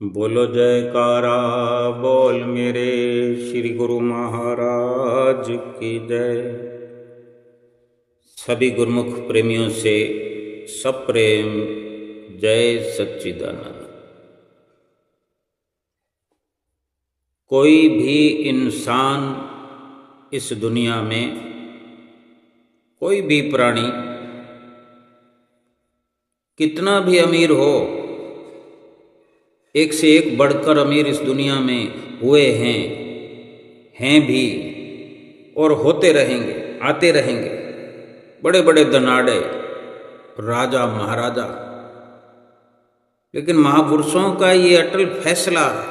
बोलो जयकारा बोल मेरे श्री गुरु महाराज की जय। सभी गुरुमुख प्रेमियों से सब प्रेम, जय सच्चिदानंद। कोई भी इंसान इस दुनिया में, कोई भी प्राणी कितना भी अमीर हो, एक से एक बढ़कर अमीर इस दुनिया में हुए हैं भी और होते रहेंगे, आते रहेंगे। बड़े बड़े धनाढ़े राजा महाराजा, लेकिन महापुरुषों का ये अटल फैसला है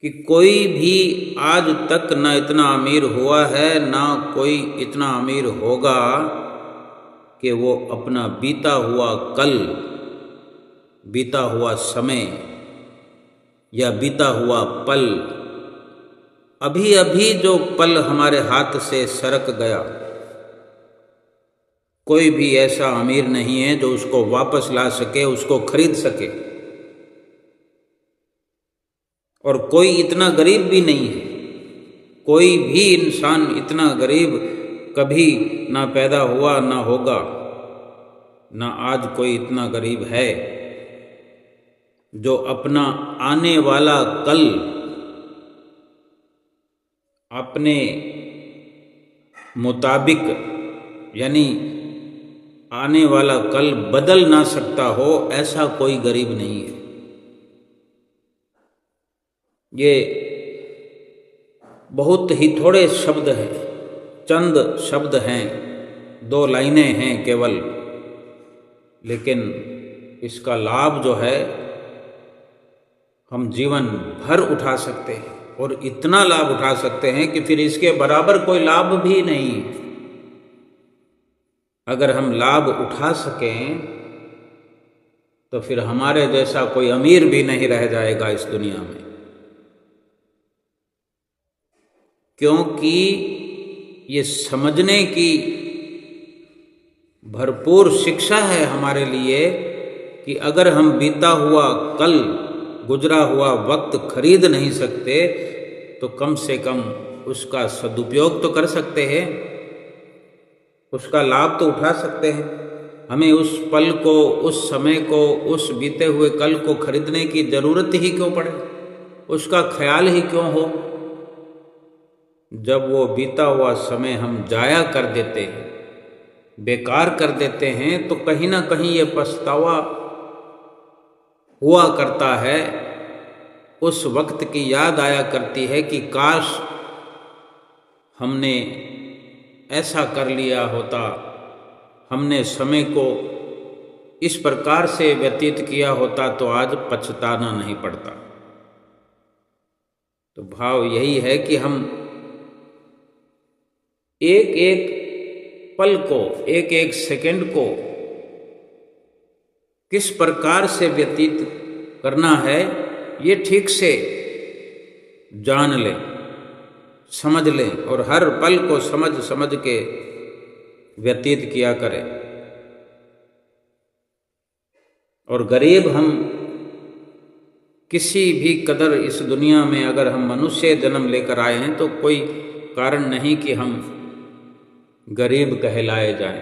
कि कोई भी आज तक न इतना अमीर हुआ है, ना कोई इतना अमीर होगा कि वो अपना बीता हुआ कल, बीता हुआ समय या बीता हुआ पल, अभी अभी जो पल हमारे हाथ से सरक गया, कोई भी ऐसा अमीर नहीं है जो उसको वापस ला सके, उसको खरीद सके। और कोई इतना गरीब भी नहीं है, कोई भी इंसान इतना गरीब कभी ना पैदा हुआ, ना होगा, ना आज कोई इतना गरीब है जो अपना आने वाला कल अपने मुताबिक, यानी आने वाला कल बदल ना सकता हो, ऐसा कोई गरीब नहीं है। ये बहुत ही थोड़े शब्द हैं, चंद शब्द हैं, 2 लाइनें हैं केवल, लेकिन इसका लाभ जो है हम जीवन भर उठा सकते हैं, और इतना लाभ उठा सकते हैं कि फिर इसके बराबर कोई लाभ भी नहीं है। अगर हम लाभ उठा सकें तो फिर हमारे जैसा कोई अमीर भी नहीं रह जाएगा इस दुनिया में, क्योंकि ये समझने की भरपूर शिक्षा है हमारे लिए कि अगर हम बीता हुआ कल, गुजरा हुआ वक्त खरीद नहीं सकते तो कम से कम उसका सदुपयोग तो कर सकते हैं, उसका लाभ तो उठा सकते हैं। हमें उस पल को, उस समय को, उस बीते हुए कल को खरीदने की जरूरत ही क्यों पड़े, उसका ख्याल ही क्यों हो। जब वो बीता हुआ समय हम जाया कर देते हैं, बेकार कर देते हैं, तो कहीं ना कहीं ये पछतावा हुआ करता है। उस वक्त की याद आया करती है कि काश हमने ऐसा कर लिया होता, हमने समय को इस प्रकार से व्यतीत किया होता तो आज पछताना नहीं पड़ता। तो भाव यही है कि हम एक एक पल को, एक एक सेकंड को किस प्रकार से व्यतीत करना है, ये ठीक से जान लें, समझ लें, और हर पल को समझ समझ के व्यतीत किया करें। और गरीब हम किसी भी कदर इस दुनिया में, अगर हम मनुष्य जन्म लेकर आए हैं तो कोई कारण नहीं कि हम गरीब कहलाए जाएं,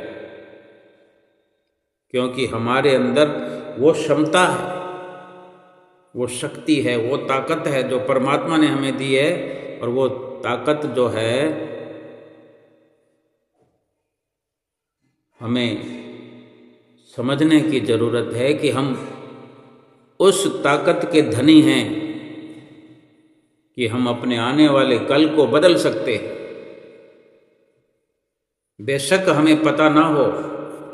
क्योंकि हमारे अंदर वो क्षमता है, वो शक्ति है, वो ताकत है जो परमात्मा ने हमें दी है। और वो ताकत जो है हमें समझने की जरूरत है कि हम उस ताकत के धनी हैं कि हम अपने आने वाले कल को बदल सकते हैं। बेशक हमें पता ना हो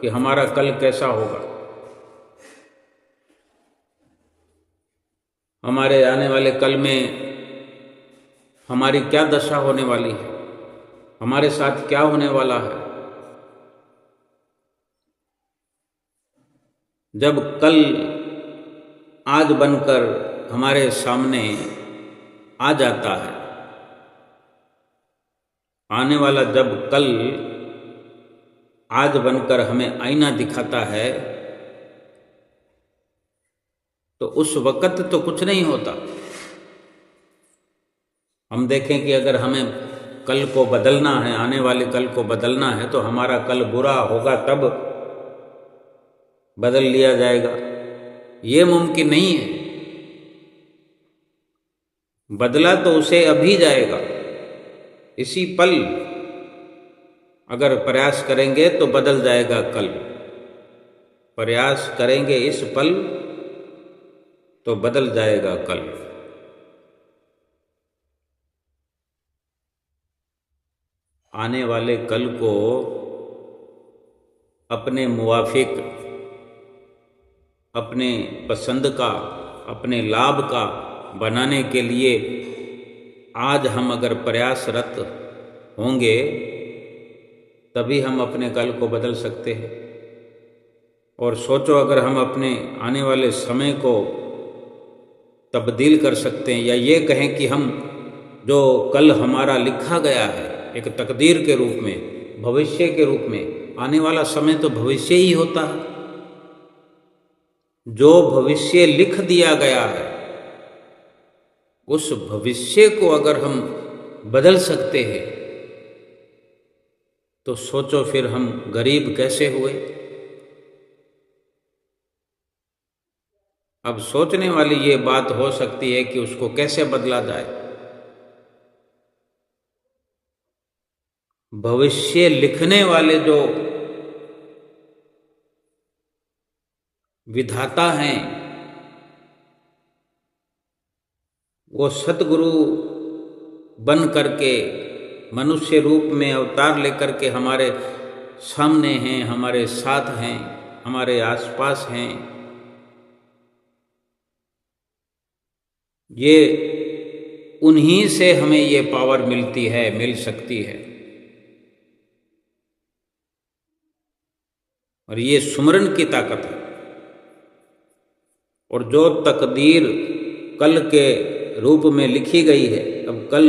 कि हमारा कल कैसा होगा, हमारे आने वाले कल में हमारी क्या दशा होने वाली है, हमारे साथ क्या होने वाला है। जब कल आज बनकर हमारे सामने आ जाता है, आने वाला जब कल आज बनकर हमें आईना दिखाता है, तो उस वक़्त तो कुछ नहीं होता। हम देखें कि अगर हमें कल को बदलना है, आने वाले कल को बदलना है, तो हमारा कल बुरा होगा तब बदल लिया जाएगा, ये मुमकिन नहीं है। बदला तो उसे अभी जाएगा, इसी पल अगर प्रयास करेंगे तो बदल जाएगा कल। प्रयास करेंगे इस पल तो बदल जाएगा कल। आने वाले कल को अपने मुवाफिक, अपने पसंद का, अपने लाभ का बनाने के लिए आज हम अगर प्रयासरत होंगे तभी हम अपने कल को बदल सकते हैं। और सोचो, अगर हम अपने आने वाले समय को तब्दील कर सकते हैं, या ये कहें कि हम जो कल हमारा लिखा गया है एक तकदीर के रूप में, भविष्य के रूप में, आने वाला समय तो भविष्य ही होता है। जो भविष्य लिख दिया गया है उस भविष्य को अगर हम बदल सकते हैं तो सोचो फिर हम गरीब कैसे हुए। अब सोचने वाली ये बात हो सकती है कि उसको कैसे बदला जाए। भविष्य लिखने वाले जो विधाता हैं वो सतगुरु बन करके, मनुष्य रूप में अवतार लेकर के हमारे सामने हैं, हमारे साथ हैं, हमारे आसपास हैं। ये उन्हीं से हमें ये पावर मिलती है, मिल सकती है। और ये सुमरन की ताकत है। और जो तकदीर कल के रूप में लिखी गई है, अब कल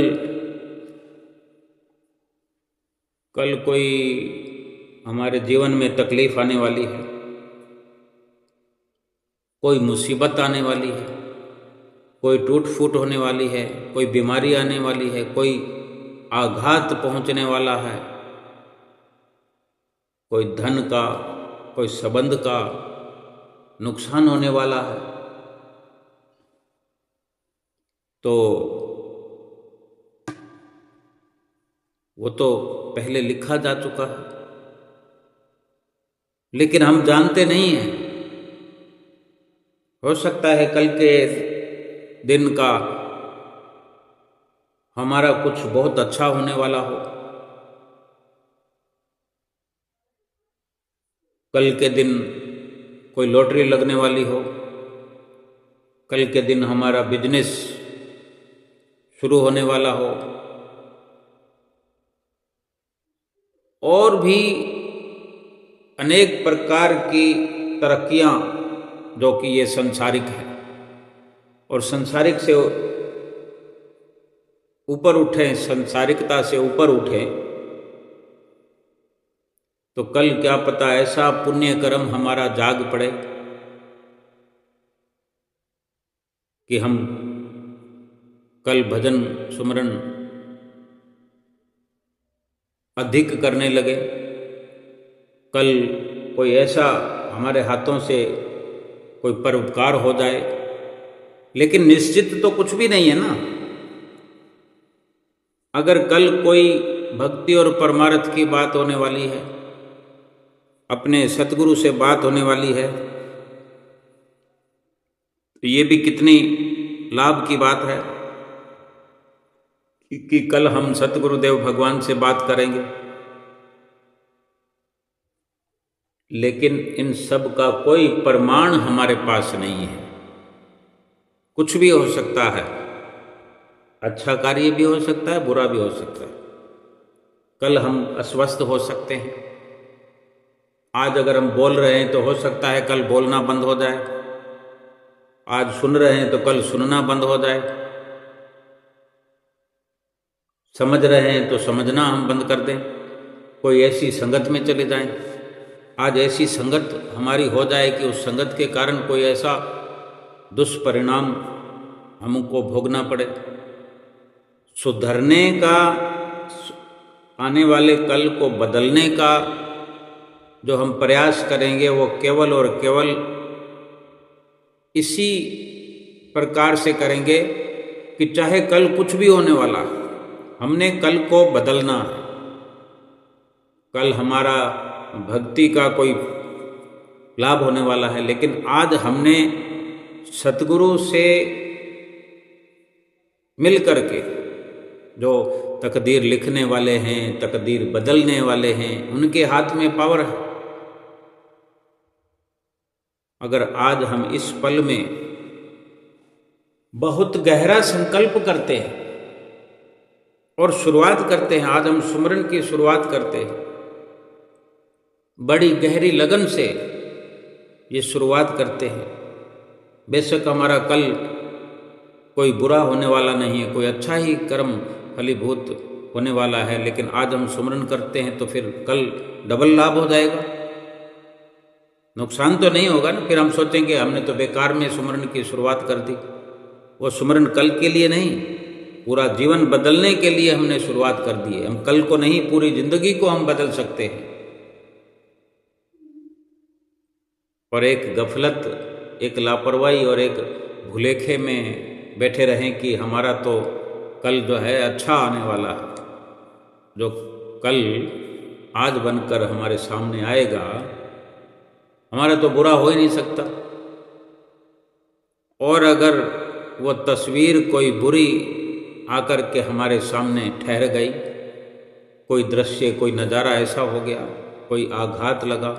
कोई हमारे जीवन में तकलीफ आने वाली है, कोई मुसीबत आने वाली है, कोई टूट फूट होने वाली है, कोई बीमारी आने वाली है, कोई आघात पहुंचने वाला है, कोई धन का, कोई संबंध का नुकसान होने वाला है, तो वो तो पहले लिखा जा चुका है। लेकिन हम जानते नहीं हैं। हो सकता है कल के दिन का हमारा कुछ बहुत अच्छा होने वाला हो, कल के दिन कोई लॉटरी लगने वाली हो, कल के दिन हमारा बिजनेस शुरू होने वाला हो, और भी अनेक प्रकार की तरक्कियां जो कि ये संसारिक है, और संसारिक से ऊपर उठें, संसारिकता से ऊपर उठें, तो कल क्या पता ऐसा पुण्य कर्म हमारा जाग पड़े कि हम कल भजन सुमरन अधिक करने लगे। कल कोई ऐसा हमारे हाथों से कोई परोपकार हो जाए। लेकिन निश्चित तो कुछ भी नहीं है ना। अगर कल कोई भक्ति और परमार्थ की बात होने वाली है, अपने सतगुरु से बात होने वाली है, तो ये भी कितनी लाभ की बात है कि कल हम सतगुरुदेव भगवान से बात करेंगे। लेकिन इन सब का कोई प्रमाण हमारे पास नहीं है। कुछ भी हो सकता है, अच्छा कार्य भी हो सकता है, बुरा भी हो सकता है। कल हम अस्वस्थ हो सकते हैं। आज अगर हम बोल रहे हैं तो हो सकता है कल बोलना बंद हो जाए। आज सुन रहे हैं तो कल सुनना बंद हो जाए। समझ रहे हैं तो समझना हम बंद कर दें, कोई ऐसी संगत में चले जाएं। आज ऐसी संगत हमारी हो जाए कि उस संगत के कारण कोई ऐसा दुष्परिणाम हमको भोगना पड़े। सुधरने का, आने वाले कल को बदलने का जो हम प्रयास करेंगे वो केवल और केवल इसी प्रकार से करेंगे कि चाहे कल कुछ भी होने वाला, हमने कल को बदलना है। कल हमारा भक्ति का कोई लाभ होने वाला है, लेकिन आज हमने सतगुरु से मिल करके, जो तकदीर लिखने वाले हैं, तकदीर बदलने वाले हैं, उनके हाथ में पावर है। अगर आज हम इस पल में बहुत गहरा संकल्प करते हैं और शुरुआत करते हैं, आज हम सुमरन की शुरुआत करते हैं, बड़ी गहरी लगन से ये शुरुआत करते हैं। बेशक हमारा कल कोई बुरा होने वाला नहीं है, कोई अच्छा ही कर्म फलीभूत होने वाला है, लेकिन आज हम सुमरन करते हैं तो फिर कल डबल लाभ हो जाएगा, नुकसान तो नहीं होगा ना। फिर हम सोचेंगे हमने तो बेकार में सुमरन की शुरुआत कर दी। वो सुमरन कल के लिए नहीं, पूरा जीवन बदलने के लिए हमने शुरुआत कर दी है। हम कल को नहीं, पूरी जिंदगी को हम बदल सकते हैं। और एक गफलत, एक लापरवाही और एक भुलेखे में बैठे रहें कि हमारा तो कल जो है अच्छा आने वाला है, जो कल आज बनकर हमारे सामने आएगा, हमारा तो बुरा हो ही नहीं सकता। और अगर वो तस्वीर कोई बुरी आकर के हमारे सामने ठहर गई, कोई दृश्य, कोई नज़ारा ऐसा हो गया, कोई आघात लगा,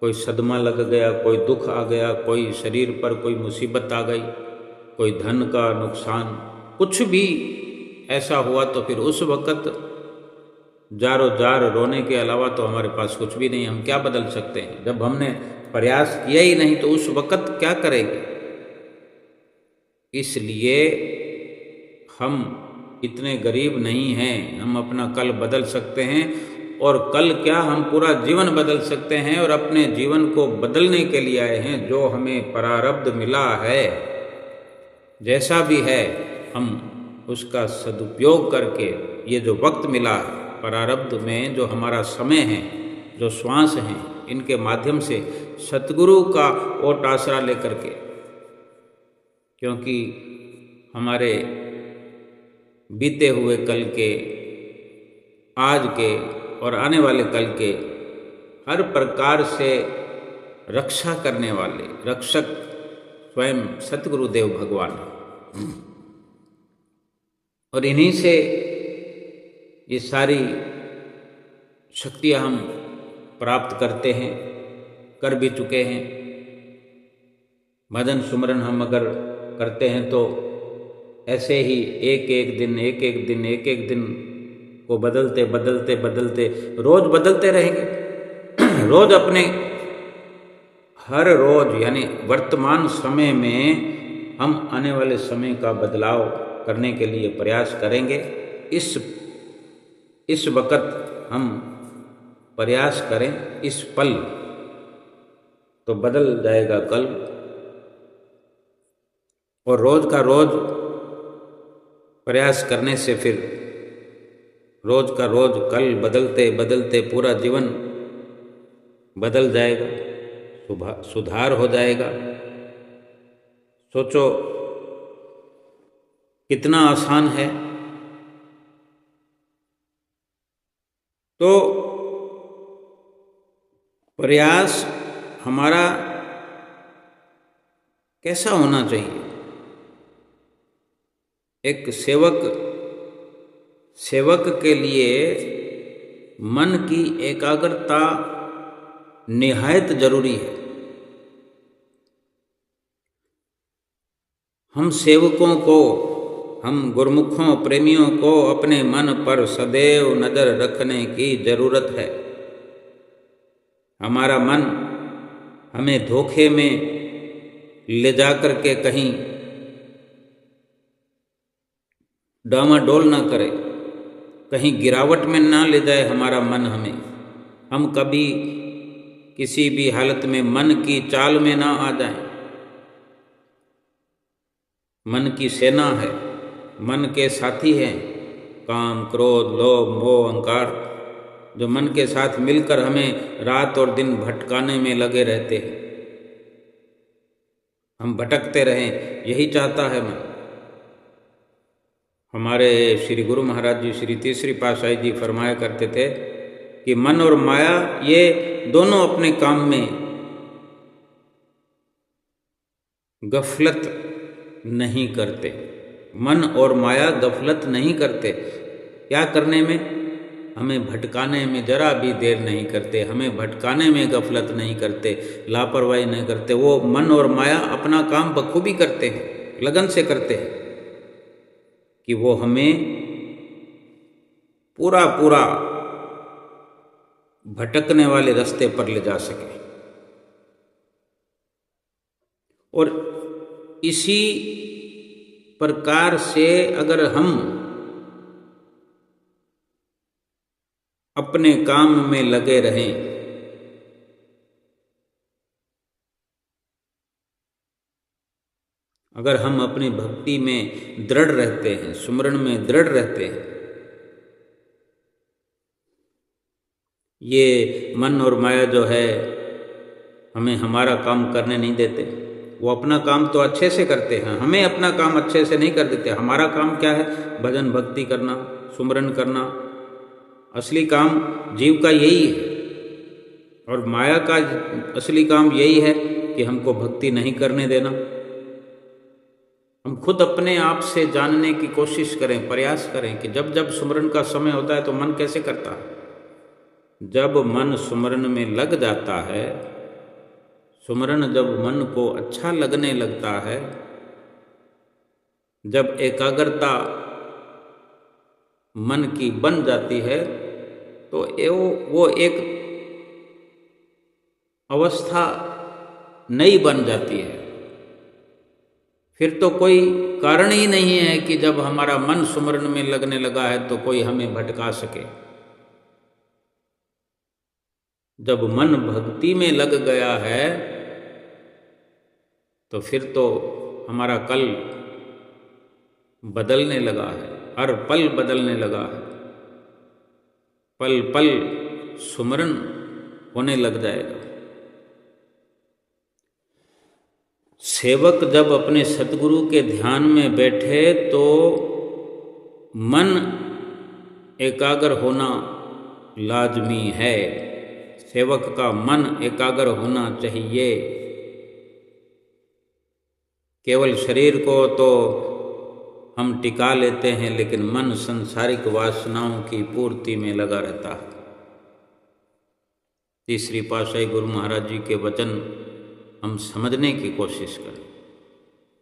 कोई सदमा लग गया, कोई दुख आ गया, कोई शरीर पर कोई मुसीबत आ गई, कोई धन का नुकसान, कुछ भी ऐसा हुआ, तो फिर उस वक़्त जारो जार रोने के अलावा तो हमारे पास कुछ भी नहीं। हम क्या बदल सकते हैं? जब हमने प्रयास किया ही नहीं तो उस वक़्त क्या करेंगे? इसलिए हम इतने गरीब नहीं हैं, हम अपना कल बदल सकते हैं। और कल क्या, हम पूरा जीवन बदल सकते हैं। और अपने जीवन को बदलने के लिए आए हैं। जो हमें प्रारब्ध मिला है, जैसा भी है, हम उसका सदुपयोग करके, ये जो वक्त मिला है प्रारब्ध में, जो हमारा समय है, जो श्वास हैं, इनके माध्यम से सतगुरु का ओट आसरा लेकर के, क्योंकि हमारे बीते हुए कल के, आज के और आने वाले कल के हर प्रकार से रक्षा करने वाले रक्षक स्वयं सतगुरुदेव भगवान हैं। और इन्हीं से ये सारी शक्तियाँ हम प्राप्त करते हैं, कर भी चुके हैं। भजन सुमरन हम अगर करते हैं तो ऐसे ही एक एक दिन को बदलते बदलते बदलते रोज बदलते रहेंगे। रोज अपने हर रोज यानी वर्तमान समय में हम आने वाले समय का बदलाव करने के लिए प्रयास करेंगे। इस वक़्त हम प्रयास करें, इस पल, तो बदल जाएगा कल। और रोज का रोज प्रयास करने से फिर रोज का रोज कल बदलते बदलते पूरा जीवन बदल जाएगा, सुधार हो जाएगा। सोचो कितना आसान है। तो प्रयास हमारा कैसा होना चाहिए? एक सेवक के लिए मन की एकाग्रता निहायत जरूरी है। हम सेवकों को, हम गुरमुखों प्रेमियों को अपने मन पर सदैव नजर रखने की जरूरत है। हमारा मन हमें धोखे में ले जाकर के कहीं डामाडोल ना करे, कहीं गिरावट में ना ले जाए हमारा मन हमें। हम कभी किसी भी हालत में मन की चाल में ना आ जाएं। मन की सेना है, मन के साथी हैं काम, क्रोध, लोभ, मोह, अहंकार, जो मन के साथ मिलकर हमें रात और दिन भटकाने में लगे रहते हैं। हम भटकते रहें, यही चाहता है मन। हमारे श्री गुरु महाराज जी श्री तीसरी पातशाही जी फरमाया करते थे कि मन और माया ये दोनों अपने काम में गफलत नहीं करते। मन और माया गफलत नहीं करते। क्या करने में? हमें भटकाने में जरा भी देर नहीं करते, हमें भटकाने में गफलत नहीं करते, लापरवाही नहीं करते। वो मन और माया अपना काम बखूबी करते हैं, लगन से करते हैं कि वो हमें पूरा पूरा भटकने वाले रास्ते पर ले जा सके। और इसी प्रकार से अगर हम अपने काम में लगे रहें, अगर हम अपनी भक्ति में दृढ़ रहते हैं, सुमरण में दृढ़ रहते हैं, ये मन और माया जो है हमें हमारा काम करने नहीं देते। वो अपना काम तो अच्छे से करते हैं, हमें अपना काम अच्छे से नहीं कर देते। हमारा काम क्या है? भजन भक्ति करना, सुमरन करना। असली काम जीव का यही है, और माया का असली काम यही है कि हमको भक्ति नहीं करने देना। हम खुद अपने आप से जानने की कोशिश करें, प्रयास करें कि जब जब सुमरन का समय होता है तो मन कैसे करता है। जब मन सुमरन में लग जाता है, सुमरन जब मन को अच्छा लगने लगता है, जब एकाग्रता मन की बन जाती है, तो वो एक अवस्था नई बन जाती है। फिर तो कोई कारण ही नहीं है कि जब हमारा मन सुमरन में लगने लगा है तो कोई हमें भटका सके। जब मन भक्ति में लग गया है तो फिर तो हमारा कल बदलने लगा है, हर पल बदलने लगा है। पल पल सुमरन होने लग जाएगा। सेवक जब अपने सतगुरु के ध्यान में बैठे तो मन एकाग्र होना लाजमी है। सेवक का मन एकाग्र होना चाहिए। केवल शरीर को तो हम टिका लेते हैं, लेकिन मन संसारिक वासनाओं की पूर्ति में लगा रहता है। तीसरी पातशाही गुरु महाराज जी के वचन हम समझने की कोशिश करें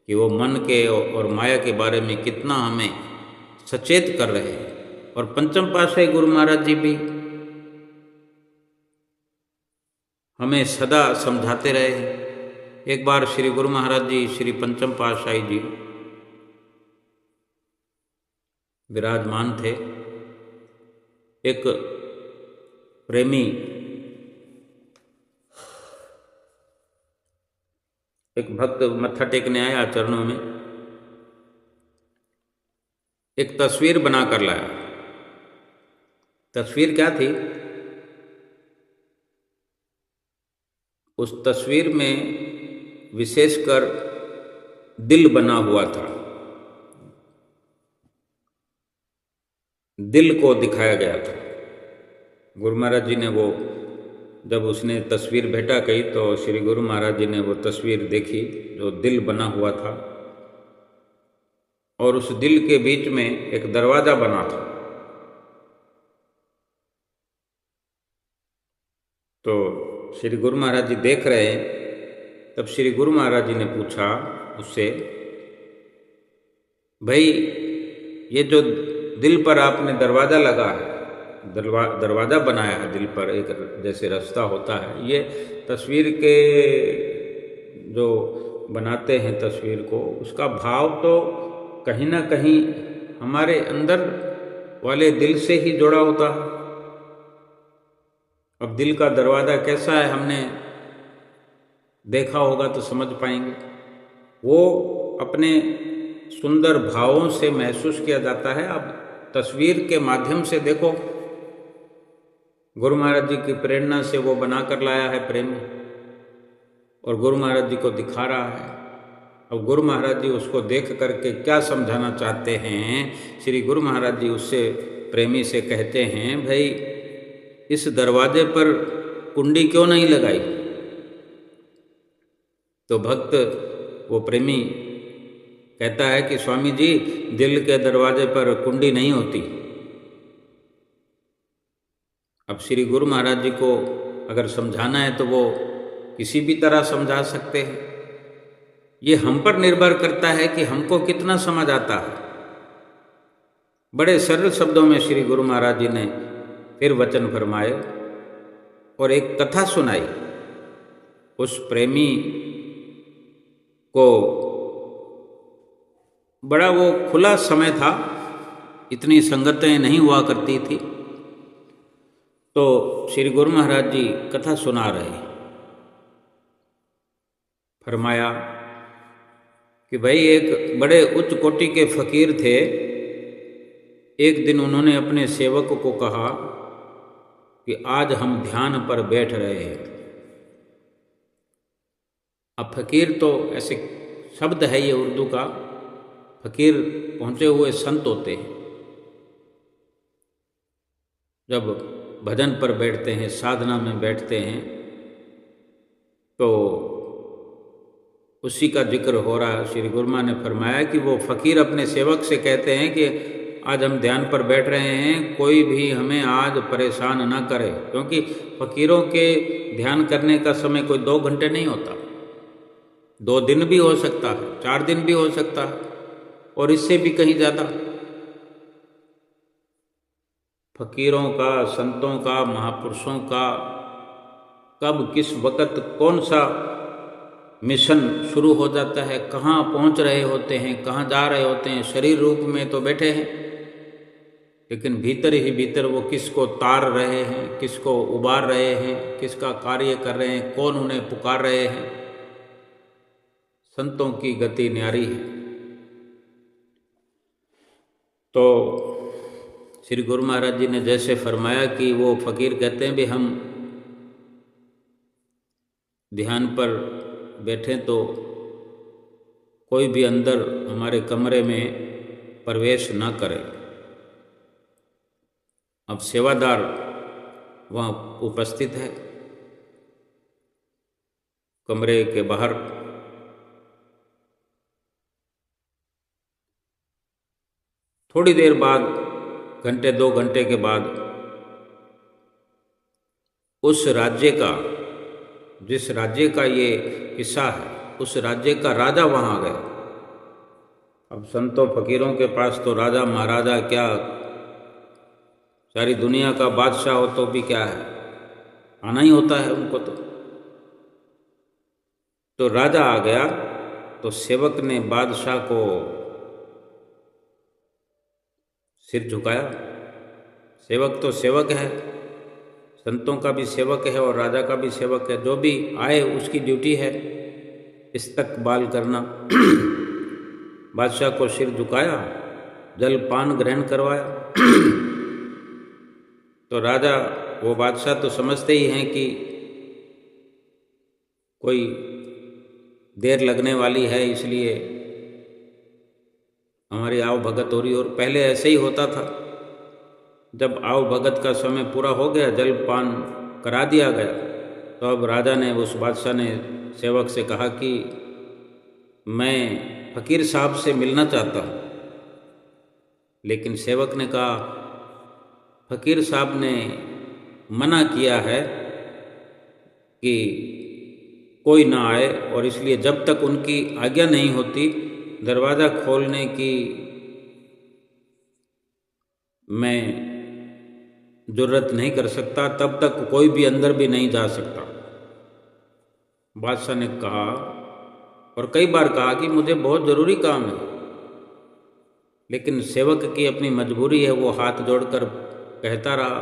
कि वो मन के और माया के बारे में कितना हमें सचेत कर रहे हैं। और पंचम पातशाही गुरु महाराज जी भी हमें सदा समझाते रहे हैं। एक बार श्री गुरु महाराज जी श्री पंचम पातशाही जी विराजमान थे। एक प्रेमी एक भक्त मत्था टेकने आया चरणों में, एक तस्वीर बना कर लाया। तस्वीर क्या थी? उस तस्वीर में विशेषकर दिल बना हुआ था। दिल को दिखाया गया था। गुरु महाराज जी ने वो जब उसने तस्वीर भेंटा कही तो श्री गुरु महाराज जी ने वो तस्वीर देखी जो दिल बना हुआ था, और उस दिल के बीच में एक दरवाजा बना था। तो श्री गुरु महाराज जी देख रहे हैं। तब श्री गुरु महाराज जी ने पूछा उससे, भाई ये जो दिल पर आपने दरवाज़ा लगा है, दरवाज़ा बनाया है दिल पर, एक जैसे रास्ता होता है, ये तस्वीर के जो बनाते हैं तस्वीर को, उसका भाव तो कहीं ना कहीं हमारे अंदर वाले दिल से ही जुड़ा होता है। अब दिल का दरवाज़ा कैसा है हमने देखा होगा तो समझ पाएंगे। वो अपने सुंदर भावों से महसूस किया जाता है। अब तस्वीर के माध्यम से देखो, गुरु महाराज जी की प्रेरणा से वो बना कर लाया है प्रेमी, और गुरु महाराज जी को दिखा रहा है। अब गुरु महाराज जी उसको देख करके क्या समझाना चाहते हैं, श्री गुरु महाराज जी उससे प्रेमी से कहते हैं, भाई इस दरवाजे पर कुंडी क्यों नहीं लगाई? तो भक्त वो प्रेमी कहता है कि स्वामी जी, दिल के दरवाजे पर कुंडी नहीं होती। अब श्री गुरु महाराज जी को अगर समझाना है तो वो किसी भी तरह समझा सकते हैं। ये हम पर निर्भर करता है कि हमको कितना समझ आता है। बड़े सरल शब्दों में श्री गुरु महाराज जी ने फिर वचन फरमाए और एक कथा सुनाई। उस प्रेमी को बड़ा वो खुला समय था, इतनी संगतें नहीं हुआ करती थी। तो श्री गुरु महाराज जी कथा सुना रहे, फरमाया कि भाई एक बड़े उच्च कोटि के फकीर थे। एक दिन उन्होंने अपने सेवक को कहा कि आज हम ध्यान पर बैठ रहे हैं। अब फकीर तो ऐसे शब्द है ये उर्दू का, फकीर पहुँचे हुए संत होते हैं। जब भजन पर बैठते हैं, साधना में बैठते हैं, तो उसी का जिक्र हो रहा है। श्री गुरु महाराज ने फरमाया कि वो फकीर अपने सेवक से कहते हैं कि आज हम ध्यान पर बैठ रहे हैं, कोई भी हमें आज परेशान ना करे। क्योंकि फकीरों के ध्यान करने का समय कोई 2 घंटे नहीं होता, 2 दिन भी हो सकता है, 4 दिन भी हो सकता है, और इससे भी कहीं ज़्यादा। फकीरों का, संतों का, महापुरुषों का कब किस वक़्त कौन सा मिशन शुरू हो जाता है, कहाँ पहुँच रहे होते हैं, कहाँ जा रहे होते हैं। शरीर रूप में तो बैठे हैं, लेकिन भीतर ही भीतर वो किसको तार रहे हैं, किसको उबार रहे हैं, किसका कार्य कर रहे हैं, कौन उन्हें पुकार रहे हैं। संतों की गति न्यारी है। तो श्री गुरु महाराज जी ने जैसे फरमाया कि वो फकीर कहते हैं भी हम ध्यान पर बैठें तो कोई भी अंदर हमारे कमरे में प्रवेश ना करे। अब सेवादार वहाँ उपस्थित है कमरे के बाहर। थोड़ी देर बाद, घंटे 2 घंटे के बाद, उस राज्य का, जिस राज्य का ये किस्सा है, उस राज्य का राजा वहाँ आ गया। अब संतों फकीरों के पास तो राजा महाराजा क्या, सारी दुनिया का बादशाह हो तो भी क्या है, आना ही होता है उनको। तो राजा आ गया, तो सेवक ने बादशाह को सिर झुकाया। सेवक तो सेवक है, संतों का भी सेवक है और राजा का भी सेवक है। जो भी आए उसकी ड्यूटी है इस्तकबाल करना। बादशाह को सिर झुकाया, जलपान ग्रहण करवाया। तो राजा, वो बादशाह तो समझते ही हैं कि कोई देर लगने वाली है, इसलिए हमारी आव भगत हो रही। और पहले ऐसे ही होता था, जब आव भगत का समय पूरा हो गया, जलपान करा दिया गया, तो अब राजा ने, उस बादशाह ने सेवक से कहा कि मैं फकीर साहब से मिलना चाहता हूँ। लेकिन सेवक ने कहा फकीर साहब ने मना किया है कि कोई ना आए, और इसलिए जब तक उनकी आज्ञा नहीं होती दरवाज़ा खोलने की मैं जुर्रत नहीं कर सकता, तब तक कोई भी अंदर भी नहीं जा सकता। बादशाह ने कहा, और कई बार कहा कि मुझे बहुत ज़रूरी काम है, लेकिन सेवक की अपनी मजबूरी है, वो हाथ जोड़कर कहता रहा,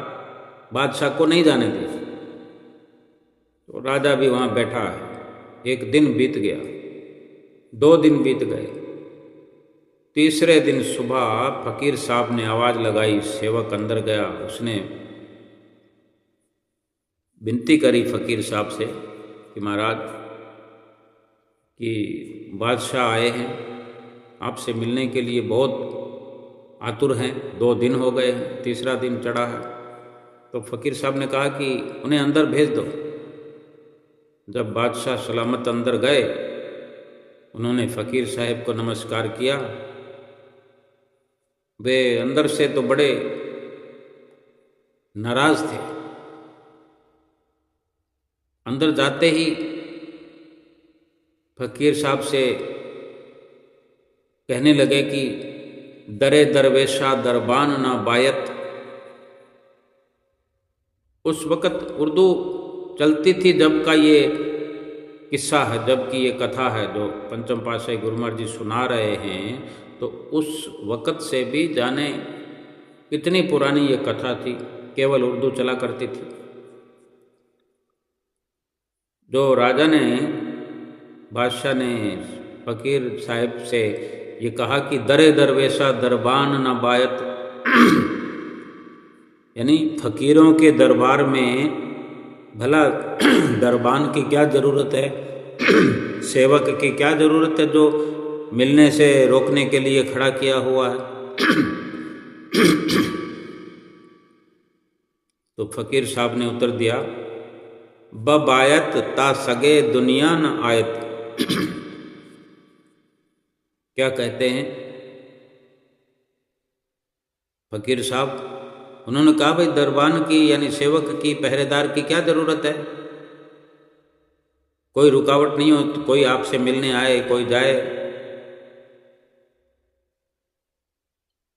बादशाह को नहीं जाने दिया। तो राजा भी वहाँ बैठा है। 1 दिन बीत गया, 2 दिन बीत गए, तीसरे दिन सुबह फकीर साहब ने आवाज़ लगाई, सेवक अंदर गया। उसने विनती करी फकीर साहब से कि महाराज कि बादशाह आए हैं, आपसे मिलने के लिए बहुत आतुर हैं, 2 दिन हो गए हैं, तीसरा दिन चढ़ा है। तो फकीर साहब ने कहा कि उन्हें अंदर भेज दो। जब बादशाह सलामत अंदर गए, उन्होंने फकीर साहब को नमस्कार किया। वे अंदर से तो बड़े नाराज थे। अंदर जाते ही फकीर साहब से कहने लगे कि दरे दरवेशा दरबान ना बायत। उस वक़्त उर्दू चलती थी जब का ये किस्सा है, जब की ये कथा है जो पंचम पातशाही गुरु महाराज जी सुना रहे हैं, तो उस वक़्त से भी जाने कितनी पुरानी ये कथा थी, केवल उर्दू चला करती थी। जो राजा ने, बादशाह ने फकीर साहब से ये कहा कि दरे दरवेशा दरबान ना बायत, यानी फकीरों के दरबार में भला दरबान की क्या ज़रूरत है, सेवक की क्या ज़रूरत है जो मिलने से रोकने के लिए खड़ा किया हुआ है। तो फकीर साहब ने उत्तर दिया, बब आयत ता सगे दुनिया न आयत। क्या कहते हैं फकीर साहब? उन्होंने कहा भाई दरबान की यानी सेवक की, पहरेदार की क्या ज़रूरत है, कोई रुकावट नहीं हो, कोई आपसे मिलने आए कोई जाए।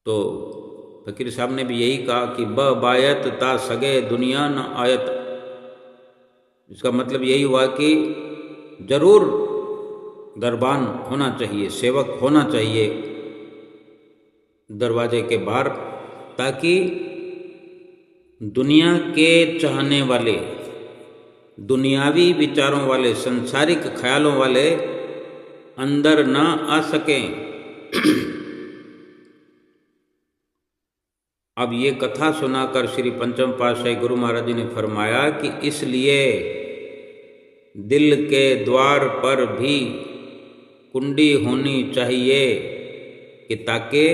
तो फकीर साहब ने भी यही कहा कि ब बायत ता सगे दुनिया न आयत। इसका मतलब यही हुआ कि जरूर दरबान होना चाहिए, सेवक होना चाहिए दरवाजे के बाहर, ताकि दुनिया के चाहने वाले, दुनियावी विचारों वाले, संसारिक ख्यालों वाले अंदर ना आ सकें। अब ये कथा सुनाकर श्री पंचम पातशाही गुरु महाराज जी ने फरमाया कि इसलिए दिल के द्वार पर भी कुंडी होनी चाहिए कि ताकि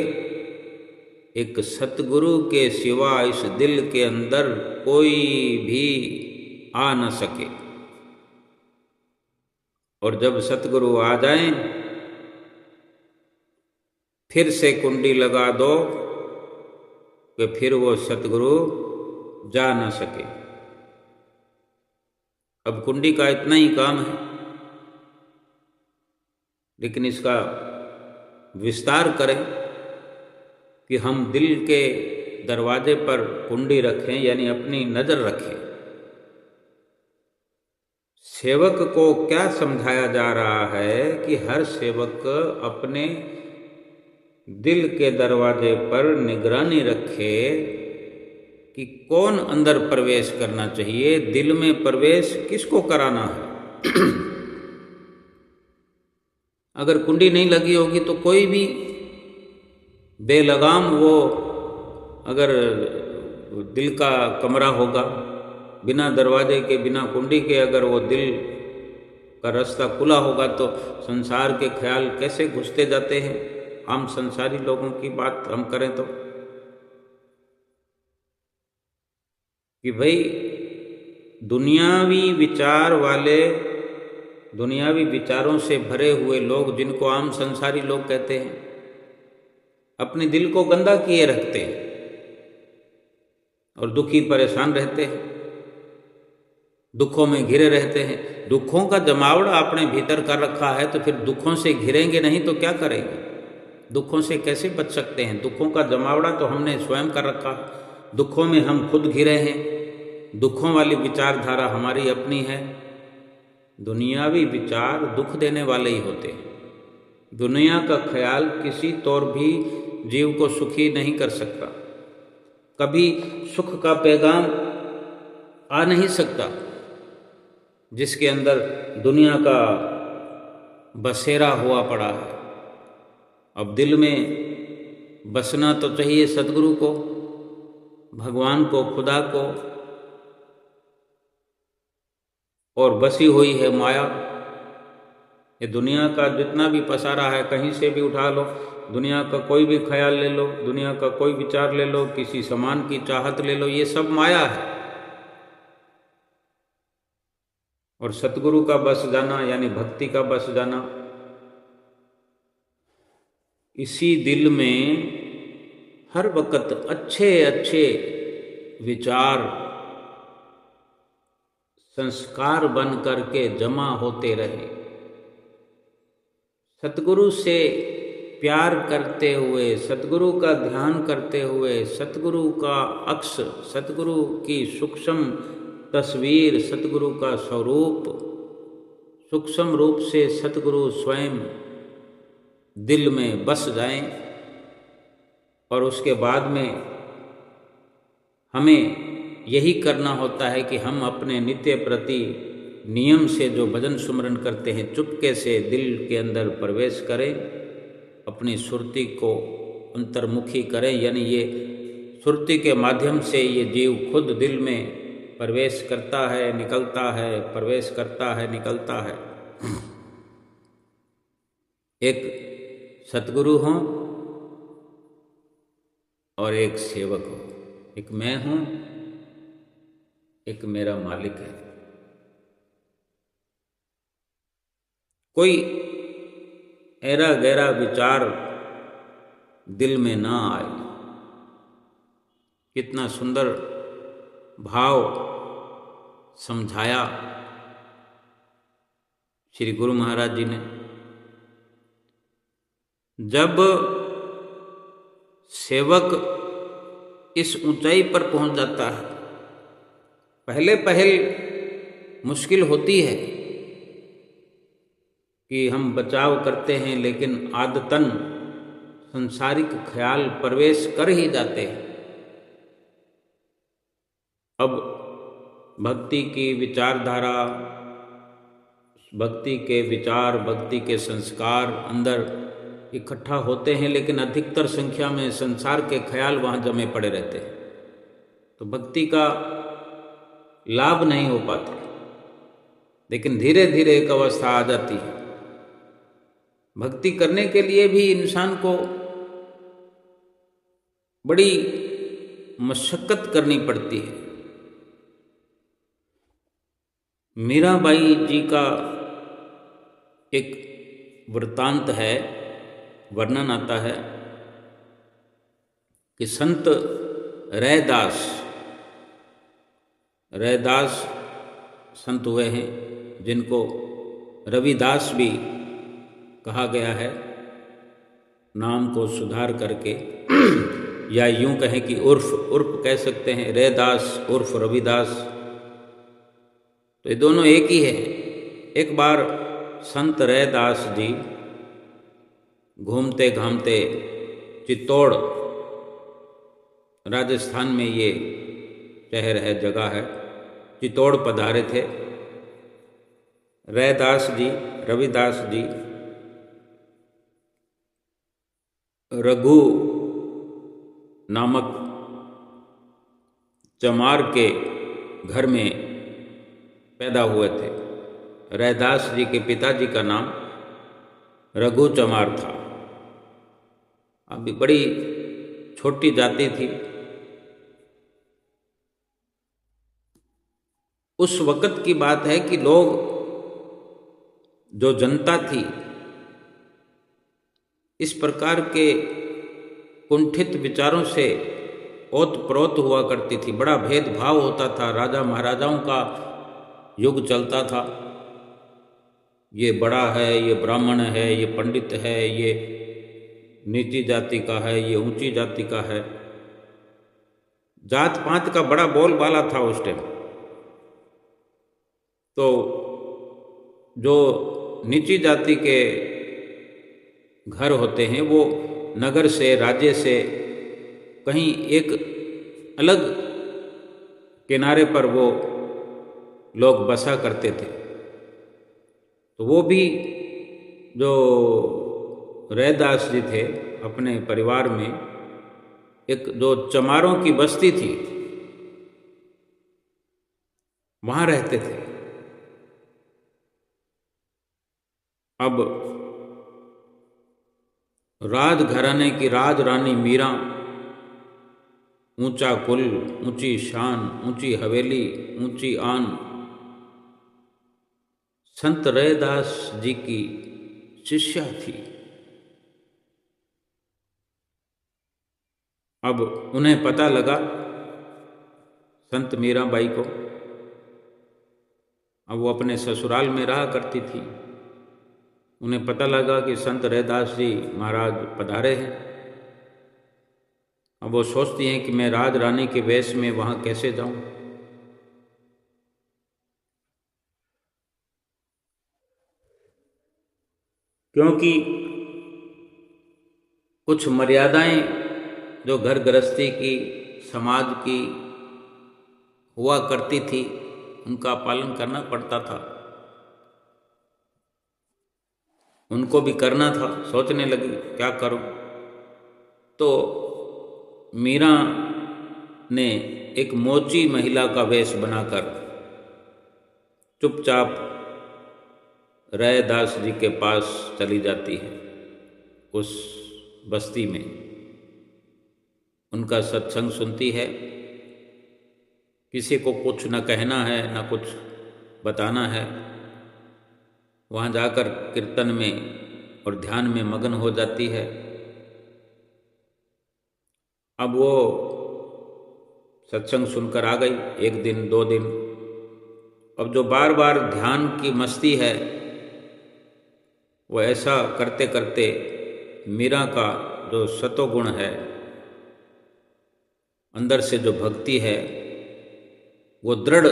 एक सतगुरु के सिवा इस दिल के अंदर कोई भी आ न सके। और जब सतगुरु आ जाएं, फिर से कुंडी लगा दो कि फिर वो सतगुरु जा न सके। अब कुंडी का इतना ही काम है, लेकिन इसका विस्तार करें कि हम दिल के दरवाजे पर कुंडी रखें, यानी अपनी नज़र रखें। सेवक को क्या समझाया जा रहा है कि हर सेवक अपने दिल के दरवाजे पर निगरानी रखे कि कौन अंदर प्रवेश करना चाहिए, दिल में प्रवेश किसको कराना है। अगर कुंडी नहीं लगी होगी तो कोई भी बेलगाम वो अगर दिल का कमरा होगा, बिना दरवाजे के, बिना कुंडी के, अगर वो दिल का रास्ता खुला होगा तो संसार के ख्याल कैसे घुसते जाते हैं। आम संसारी लोगों की बात हम करें तो कि भाई दुनियावी विचार वाले, दुनियावी विचारों से भरे हुए लोग, जिनको आम संसारी लोग कहते हैं, अपने दिल को गंदा किए रखते हैं और दुखी परेशान रहते हैं, दुखों में घिरे रहते हैं। दुखों का जमावड़ा अपने भीतर कर रखा है, तो फिर दुखों से घिरेंगे नहीं तो क्या करेंगे, दुखों से कैसे बच सकते हैं। दुखों का जमावड़ा तो हमने स्वयं कर रखा, दुखों में हम खुद घिरे हैं, दुखों वाली विचारधारा हमारी अपनी है। दुनियावी विचार दुख देने वाले ही होते हैं। दुनिया का ख्याल किसी तौर भी जीव को सुखी नहीं कर सकता, कभी सुख का पैगाम आ नहीं सकता। जिसके अंदर दुनिया का बसेरा हुआ पड़ा है अब दिल में बसना तो चाहिए सदगुरु को, भगवान को, खुदा को, और बसी हुई है माया। ये दुनिया का जितना भी पसारा है, कहीं से भी उठा लो, दुनिया का कोई भी ख्याल ले लो, दुनिया का कोई विचार ले लो, किसी सामान की चाहत ले लो, ये सब माया है। और सतगुरु का बस जाना यानी भक्ति का बस जाना, इसी दिल में हर वक्त अच्छे अच्छे विचार संस्कार बन करके जमा होते रहे। सतगुरु से प्यार करते हुए, सतगुरु का ध्यान करते हुए, सतगुरु का अक्ष, सतगुरु की सूक्ष्म तस्वीर, सतगुरु का स्वरूप, सूक्ष्म रूप से सतगुरु स्वयं दिल में बस जाएं। और उसके बाद में हमें यही करना होता है कि हम अपने नित्य प्रति नियम से जो भजन सुमरन करते हैं, चुपके से दिल के अंदर प्रवेश करें, अपनी सुरति को अंतर्मुखी करें। यानी ये सुरति के माध्यम से ये जीव खुद दिल में प्रवेश करता है, निकलता है, प्रवेश करता है, निकलता है। एक सतगुरु हों और एक सेवक हो, एक मैं हूँ, एक मेरा मालिक है। कोई ऐरा गहरा विचार दिल में ना आए। कितना सुंदर भाव समझाया श्री गुरु महाराज जी ने। जब सेवक इस ऊंचाई पर पहुंच जाता है, पहले पहल मुश्किल होती है कि हम बचाव करते हैं, लेकिन आदतन संसारिक ख्याल प्रवेश कर ही जाते हैं। अब भक्ति की विचारधारा, भक्ति के विचार, भक्ति के संस्कार अंदर इकट्ठा होते हैं, लेकिन अधिकतर संख्या में संसार के ख्याल वहाँ जमे पड़े रहते हैं, तो भक्ति का लाभ नहीं हो पाता। लेकिन धीरे धीरे एक अवस्था आ जाती है। भक्ति करने के लिए भी इंसान को बड़ी मशक्कत करनी पड़ती है। मीराबाई जी का एक वृत्तांत है, वर्णन आता है कि संत रैदास संत हुए हैं, जिनको रविदास भी कहा गया है, नाम को सुधार करके, या यूं कहें कि उर्फ कह सकते हैं, रैदास उर्फ रविदास। तो ये दोनों एक ही है। एक बार संत रैदास जी घूमते घामते चित्तौड़, राजस्थान में ये शहर है, जगह है, चित्तौड़ पधारे थे। रविदास जी रघु नामक चमार के घर में पैदा हुए थे। रैदास जी के पिताजी का नाम रघु चमार था। अभी बड़ी छोटी जाति थी। उस वक़्त की बात है कि लोग, जो जनता थी, इस प्रकार के कुंठित विचारों से ओतप्रोत हुआ करती थी। बड़ा भेदभाव होता था। राजा महाराजाओं का युग चलता था। ये बड़ा है, ये ब्राह्मण है, ये पंडित है, ये नीची जाति का है, ये ऊंची जाति का है। जात पात का बड़ा बोलबाला था उस टाइम। तो जो नीची जाति के घर होते हैं, वो नगर से, राज्य से कहीं एक अलग किनारे पर वो लोग बसा करते थे। तो वो भी जो रैदास जी थे, अपने परिवार में एक जो चमारों की बस्ती थी वहां रहते थे। अब राजघराने की राज रानी मीरा, ऊंचा कुल, ऊंची शान, ऊंची हवेली, ऊंची आन, संत रैदास जी की शिष्या थी। अब उन्हें पता लगा संत मीराबाई को, अब वो अपने ससुराल में रहा करती थी, उन्हें पता लगा कि संत रैदास जी महाराज पधारे हैं। अब वो सोचती हैं कि मैं राज रानी के वेश में वहां कैसे जाऊं। क्योंकि कुछ मर्यादाएं जो घर गृहस्थी की, समाज की हुआ करती थी, उनका पालन करना पड़ता था, उनको भी करना था। सोचने लगी क्या करूं, तो मीरा ने एक मोची महिला का वेश बनाकर चुपचाप रैदास जी के पास चली जाती है। उस बस्ती में उनका सत्संग सुनती है, किसी को कुछ न कहना है न कुछ बताना है, वहाँ जाकर कीर्तन में और ध्यान में मगन हो जाती है। अब वो सत्संग सुनकर आ गई, एक दिन 2 दिन। अब जो बार बार ध्यान की मस्ती है, वो ऐसा करते करते मीरा का जो सतोगुण है, अंदर से जो भक्ति है, वो दृढ़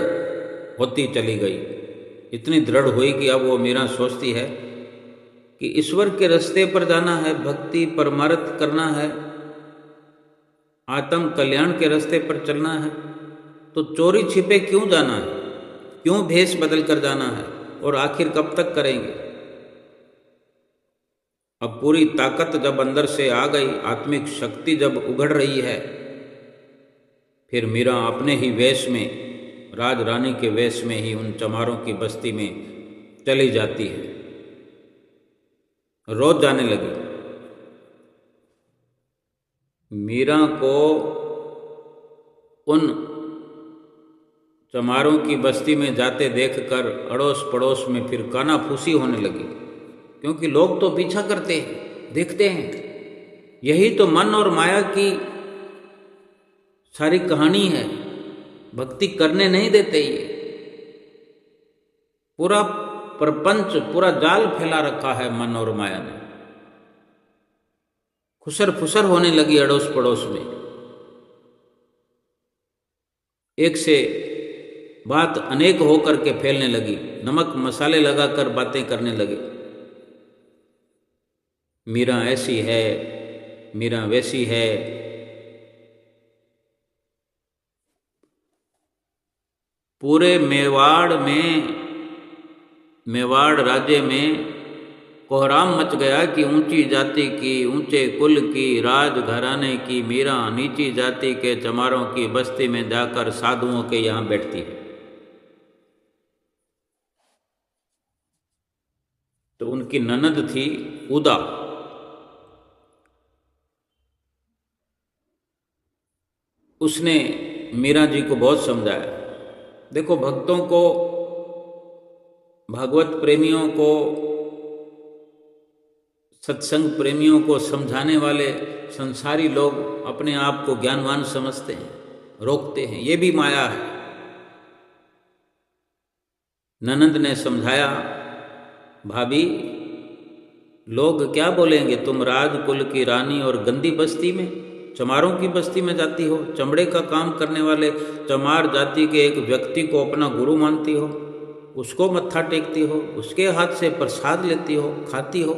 होती चली गई। इतनी दृढ़ हुई कि अब वो मीरा सोचती है कि ईश्वर के रास्ते पर जाना है, भक्ति परमार्थ करना है, आत्म कल्याण के रास्ते पर चलना है, तो चोरी छिपे क्यों जाना है, क्यों भेष बदल कर जाना है, और आखिर कब तक करेंगे। अब पूरी ताकत जब अंदर से आ गई, आत्मिक शक्ति जब उघड़ रही है, फिर मीरा अपने ही वेश में, राज रानी के वेश में ही उन चमारों की बस्ती में चली जाती है, रोज जाने लगी। मीरा को उन चमारों की बस्ती में जाते देखकर अड़ोस पड़ोस में फिर कानाफूसी होने लगी, क्योंकि लोग तो पीछा करते हैं, देखते हैं। यही तो मन और माया की सारी कहानी है, भक्ति करने नहीं देते। ये पूरा प्रपंच, पूरा जाल फैला रखा है मन और माया ने। खुसर फुसर होने लगी अड़ोस पड़ोस में, एक से बात अनेक होकर के फैलने लगी, नमक मसाले लगाकर बातें करने लगे। मीरा ऐसी है, मीरा वैसी है। पूरे मेवाड़ राज्य में कोहराम मच गया कि ऊंची जाति की, ऊंचे कुल की, राज घराने की मीरा नीची जाति के चमारों की बस्ती में जाकर साधुओं के यहाँ बैठती है। तो उनकी ननद थी उदा, उसने मीरा जी को बहुत समझाया। देखो, भक्तों को, भागवत प्रेमियों को, सत्संग प्रेमियों को समझाने वाले संसारी लोग अपने आप को ज्ञानवान समझते हैं, रोकते हैं, ये भी माया है। ननद ने समझाया, भाभी लोग क्या बोलेंगे, तुम राजकुल की रानी और गंदी बस्ती में, चमारों की बस्ती में जाती हो, चमड़े का काम करने वाले चमार जाति के एक व्यक्ति को अपना गुरु मानती हो, उसको मत्था टेकती हो, उसके हाथ से प्रसाद लेती हो, खाती हो,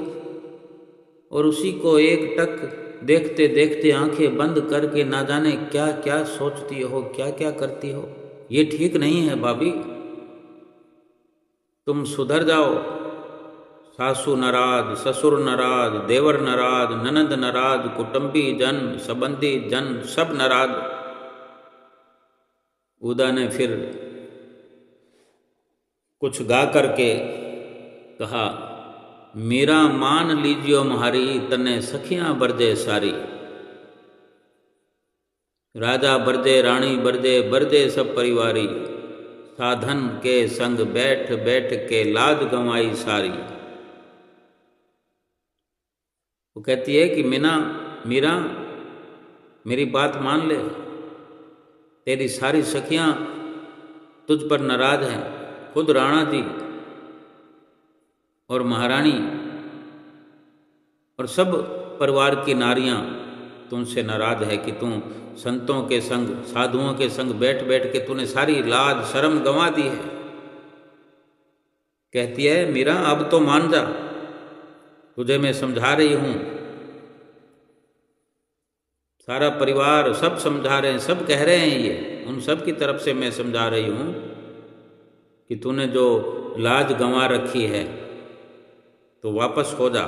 और उसी को एक टक देखते देखते आंखें बंद करके ना जाने क्या क्या सोचती हो, क्या क्या करती हो। ये ठीक नहीं है भाभी, तुम सुधर जाओ, सासू नाराज, ससुर नाराज, देवर नाराज, ननद नाराज, कुटुंबी जन, संबंधी जन सब नाराज। उदा ने फिर कुछ गा करके कहा, मीरा मान लीजियो म्हारी, तने सखियां बरजे सारी। राजा बरजे, रानी बरजे, बरजे सब परिवारी, साधन के संग बैठ बैठ के लाज गंवाई सारी। वो कहती है कि मीरा मेरी बात मान ले, तेरी सारी सखियां तुझ पर नाराज हैं। खुद राणा जी और महारानी और सब परिवार की नारियां तुमसे नाराज है कि तुम संतों के संग, साधुओं के संग बैठ बैठ के तूने सारी लाज शर्म गंवा दी है। कहती है, मीरा अब तो मान जा, तुझे मैं समझा रही हूं। सारा परिवार सब समझा रहे हैं, सब कह रहे हैं, ये उन सब की तरफ से मैं समझा रही हूं कि तूने जो लाज गंवा रखी है तो वापस हो जा।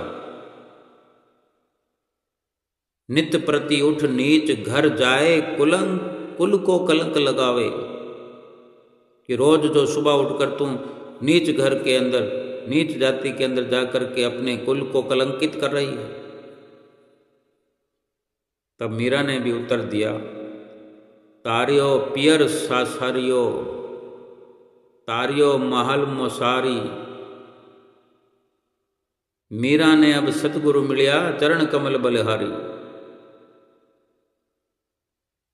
नित प्रति उठ नीच घर जाए, कुल को कलंक लगावे। कि रोज जो सुबह उठकर तुम नीच घर के अंदर, नीच जाति के अंदर जाकर के अपने कुल को कलंकित कर रही है। तब मीरा ने भी उत्तर दिया, तारियो पियर सासारियो, तारियो महल मोसारी। मीरा ने अब सतगुरु मिलिया, चरण कमल बलिहारी।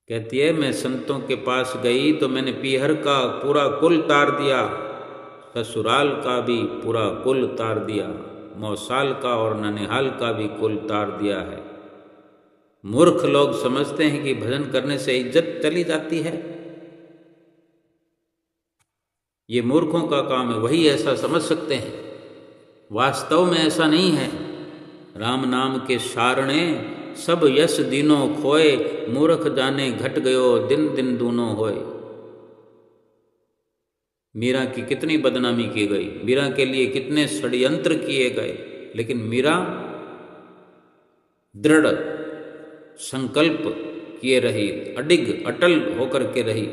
कहती है, मैं संतों के पास गई तो मैंने पीहर का पूरा कुल तार दिया, ससुराल का भी पूरा कुल तार दिया, मौसाल का और ननिहाल का भी कुल तार दिया है। मूर्ख लोग समझते हैं कि भजन करने से इज्जत चली जाती है। ये मूर्खों का काम है, वही ऐसा समझ सकते हैं। वास्तव में ऐसा नहीं है। राम नाम के शारणे सब यश दीनो खोए, मूर्ख जाने घट गयो दिन दिन दूनो होए। मीरा की कितनी बदनामी की गई, मीरा के लिए कितने षड्यंत्र किए गए, लेकिन मीरा दृढ़ संकल्प किए रही, अडिग अटल होकर के रही।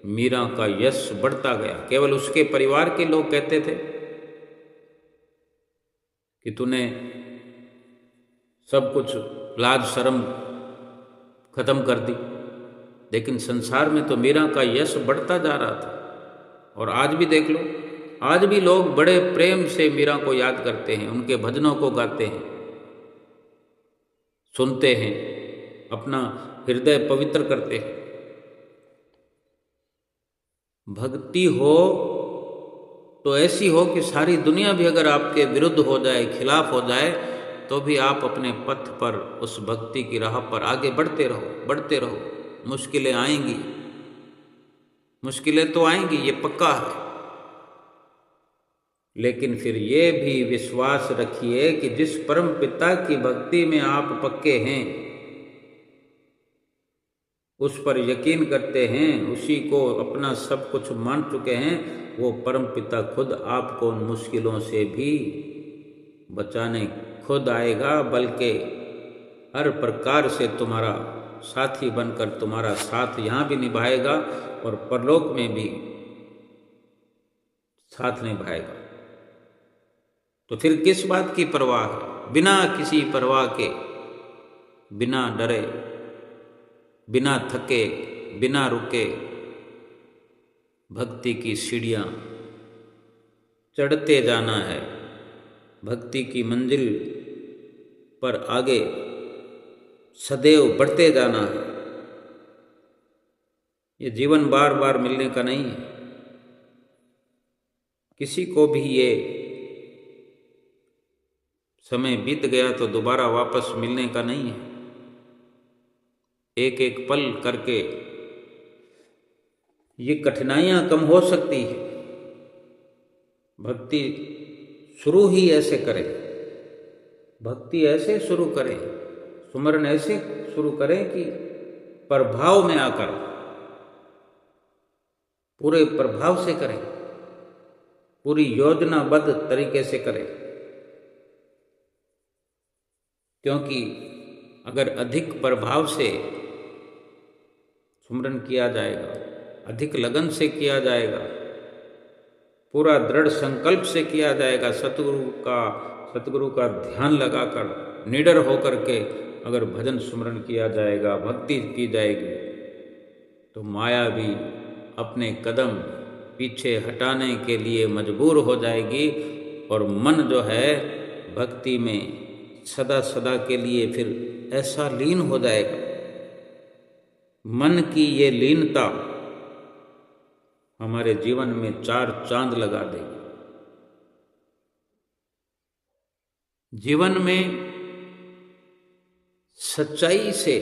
मीरा का यश बढ़ता गया। केवल उसके परिवार के लोग कहते थे कि तूने सब कुछ लाज शर्म खत्म कर दी, लेकिन संसार में तो मीरा का यश बढ़ता जा रहा था। और आज भी देख लो, आज भी लोग बड़े प्रेम से मीरा को याद करते हैं, उनके भजनों को गाते हैं, सुनते हैं, अपना हृदय पवित्र करते हैं। भक्ति हो तो ऐसी हो कि सारी दुनिया भी अगर आपके विरुद्ध हो जाए, खिलाफ हो जाए, तो भी आप अपने पथ पर, उस भक्ति की राह पर आगे बढ़ते रहो, बढ़ते रहो। मुश्किलें आएंगी, मुश्किलें तो आएंगी, ये पक्का है, लेकिन फिर ये भी विश्वास रखिए कि जिस परम पिता की भक्ति में आप पक्के हैं, उस पर यकीन करते हैं, उसी को अपना सब कुछ मान चुके हैं, वो परम पिता खुद आपको उन मुश्किलों से भी बचाने खुद आएगा, बल्कि हर प्रकार से तुम्हारा साथी बनकर तुम्हारा साथ यहाँ भी निभाएगा और परलोक में भी साथ निभाएगा। तो फिर किस बात की परवाह है? बिना किसी परवाह के, बिना डरे, बिना थके, बिना रुके भक्ति की सीढ़ियाँ चढ़ते जाना है। भक्ति की मंजिल पर आगे सदैव बढ़ते जाना है। ये जीवन बार बार मिलने का नहीं है, किसी को भी ये समय बीत गया तो दोबारा वापस मिलने का नहीं है। एक एक पल करके ये कठिनाइयां कम हो सकती है। भक्ति शुरू ही ऐसे करें, भक्ति ऐसे शुरू करें, सुमरन ऐसे शुरू करें कि प्रभाव में आकर पूरे प्रभाव से करें, पूरी योजनाबद्ध तरीके से करें। क्योंकि अगर अधिक प्रभाव से सुमरन किया जाएगा, अधिक लगन से किया जाएगा, पूरा दृढ़ संकल्प से किया जाएगा, सतगुरु का ध्यान लगाकर निडर होकर के अगर भजन सुमरन किया जाएगा, भक्ति की जाएगी, तो माया भी अपने कदम पीछे हटाने के लिए मजबूर हो जाएगी और मन जो है भक्ति में सदा सदा के लिए फिर ऐसा लीन हो जाएगा। मन की ये लीनता हमारे जीवन में 4 चांद लगा देगी। जीवन में सच्चाई से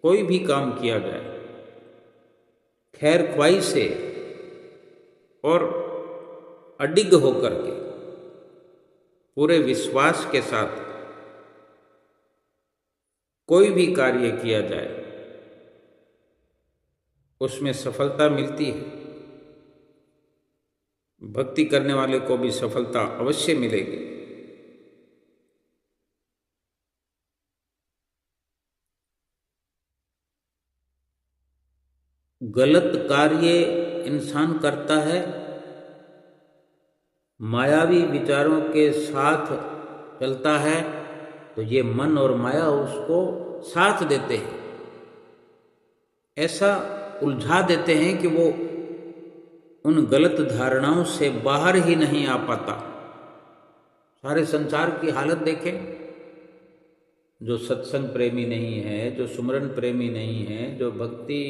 कोई भी काम किया जाए, खैर ख्वाही से और अडिग होकर के पूरे विश्वास के साथ कोई भी कार्य किया जाए, उसमें सफलता मिलती है। भक्ति करने वाले को भी सफलता अवश्य मिलेगी। गलत कार्य इंसान करता है, मायावी विचारों के साथ चलता है, तो ये मन और माया उसको साथ देते हैं, ऐसा उलझा देते हैं कि वो उन गलत धारणाओं से बाहर ही नहीं आ पाता। सारे संसार की हालत देखें, जो सत्संग प्रेमी नहीं है, जो सुमरन प्रेमी नहीं है, जो भक्ति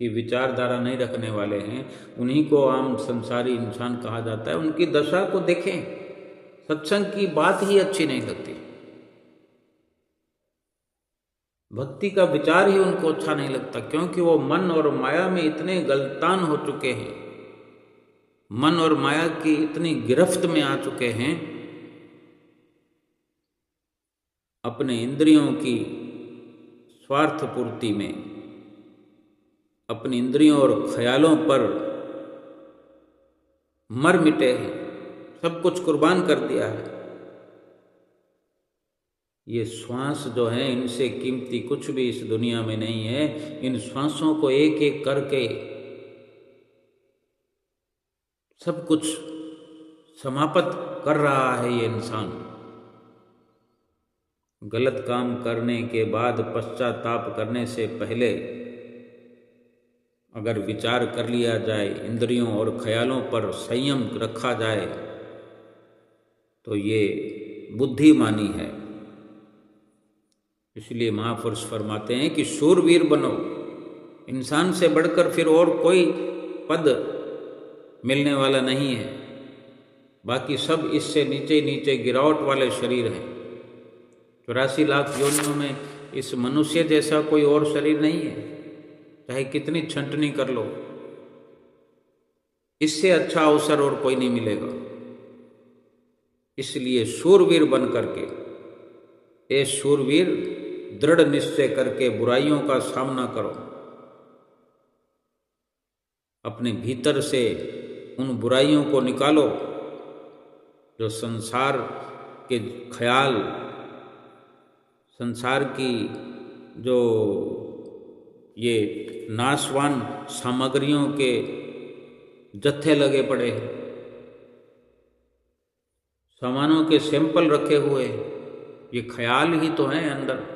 की विचारधारा नहीं रखने वाले हैं, उन्हीं को आम संसारी इंसान कहा जाता है। उनकी दशा को देखें, सत्संग की बात ही अच्छी नहीं लगती, भक्ति का विचार ही उनको अच्छा नहीं लगता, क्योंकि वो मन और माया में इतने गलतान हो चुके हैं, मन और माया की इतनी गिरफ्त में आ चुके हैं, अपने इंद्रियों की स्वार्थ पूर्ति में, अपनी इंद्रियों और ख्यालों पर मर मिटे हैं, सब कुछ कुर्बान कर दिया है। ये श्वास जो है, इनसे कीमती कुछ भी इस दुनिया में नहीं है। इन श्वासों को एक एक करके सब कुछ समाप्त कर रहा है ये इंसान। गलत काम करने के बाद पश्चाताप करने से पहले अगर विचार कर लिया जाए, इंद्रियों और ख्यालों पर संयम रखा जाए, तो ये बुद्धिमानी है। इसलिए महापुरुष फरमाते हैं कि शूरवीर बनो। इंसान से बढ़कर फिर और कोई पद मिलने वाला नहीं है, बाकी सब इससे नीचे नीचे गिरावट वाले शरीर हैं। 84 लाख योनियों में इस मनुष्य जैसा कोई और शरीर नहीं है, चाहे कितनी छंटनी कर लो, इससे अच्छा अवसर और कोई नहीं मिलेगा। इसलिए शूरवीर बन करके, ये शूरवीर दृढ़ निश्चय करके बुराइयों का सामना करो, अपने भीतर से उन बुराइयों को निकालो जो संसार के ख्याल, संसार की जो ये नाशवान सामग्रियों के जत्थे लगे पड़े हैं, सामानों के सैंपल रखे हुए, ये ख्याल ही तो हैं अंदर।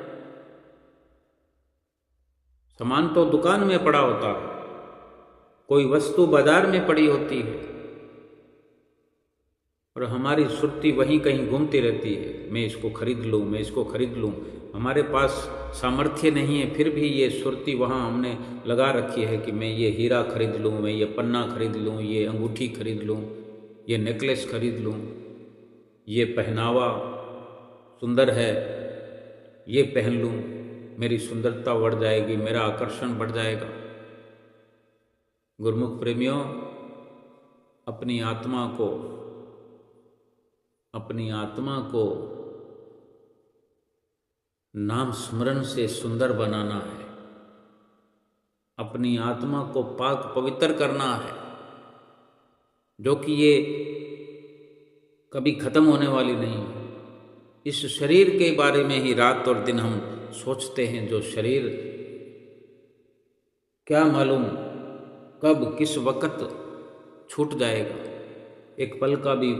सामान तो दुकान में पड़ा होता है, कोई वस्तु बाजार में पड़ी होती है, और हमारी सुरती वहीं कहीं घूमती रहती है, मैं इसको खरीद लूँ, मैं इसको खरीद लूँ। हमारे पास सामर्थ्य नहीं है, फिर भी ये सुरती वहाँ हमने लगा रखी है कि मैं ये हीरा खरीद लूँ, मैं ये पन्ना खरीद लूँ, ये अंगूठी खरीद लूँ, ये नेकलेस खरीद लूँ, ये पहनावा सुंदर है, ये पहन लूँ, मेरी सुंदरता बढ़ जाएगी, मेरा आकर्षण बढ़ जाएगा। गुरमुख प्रेमियों, अपनी आत्मा को नाम स्मरण से सुंदर बनाना है, अपनी आत्मा को पाक पवित्र करना है, जो कि ये कभी खत्म होने वाली नहीं है। इस शरीर के बारे में ही रात और दिन हम सोचते हैं। जो शरीर क्या मालूम कब किस वक्त छूट जाएगा, एक पल का भी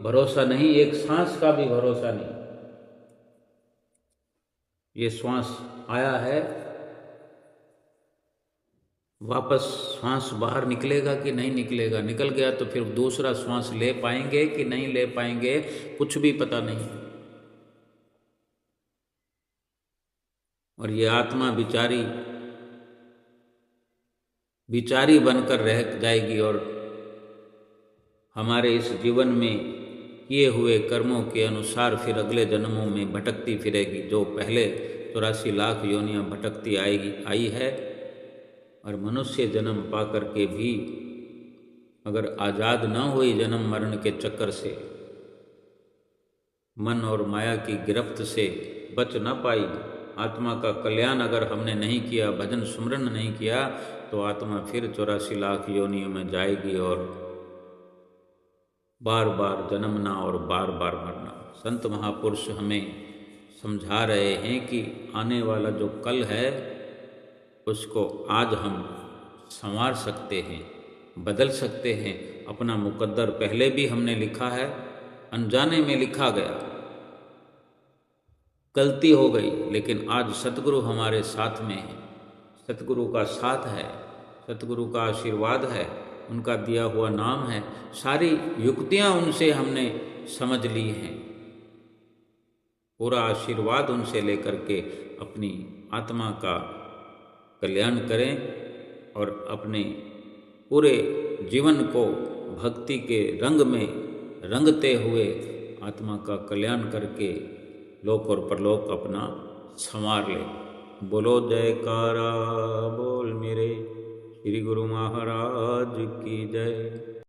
भरोसा नहीं, एक सांस का भी भरोसा नहीं। ये श्वास आया है, वापस श्वास बाहर निकलेगा कि नहीं निकलेगा, निकल गया तो फिर दूसरा श्वास ले पाएंगे कि नहीं ले पाएंगे, कुछ भी पता नहीं। और ये आत्मा बिचारी बनकर रह जाएगी और हमारे इस जीवन में किए हुए कर्मों के अनुसार फिर अगले जन्मों में भटकती फिरेगी, जो पहले 84 लाख योनियां भटकती आई है। और मनुष्य जन्म पा कर के भी अगर आज़ाद न हुई जन्म मरण के चक्कर से, मन और माया की गिरफ्त से बच न पाई, आत्मा का कल्याण अगर हमने नहीं किया, भजन सुमरन नहीं किया, तो आत्मा फिर 84 लाख योनियों में जाएगी और बार बार जन्मना और बार बार मरना। संत महापुरुष हमें समझा रहे हैं कि आने वाला जो कल है उसको आज हम संवार सकते हैं, बदल सकते हैं। अपना मुकद्दर पहले भी हमने लिखा है, अनजाने में लिखा गया, गलती हो गई, लेकिन आज सतगुरु हमारे साथ में है, सतगुरु का साथ है, सतगुरु का आशीर्वाद है, उनका दिया हुआ नाम है, सारी युक्तियां उनसे हमने समझ ली हैं। पूरा आशीर्वाद उनसे लेकर के अपनी आत्मा का कल्याण करें और अपने पूरे जीवन को भक्ति के रंग में रंगते हुए आत्मा का कल्याण करके लोक और परलोक अपना संवार ले। बोलो जयकारा बोल मेरे श्री गुरु महाराज की जय।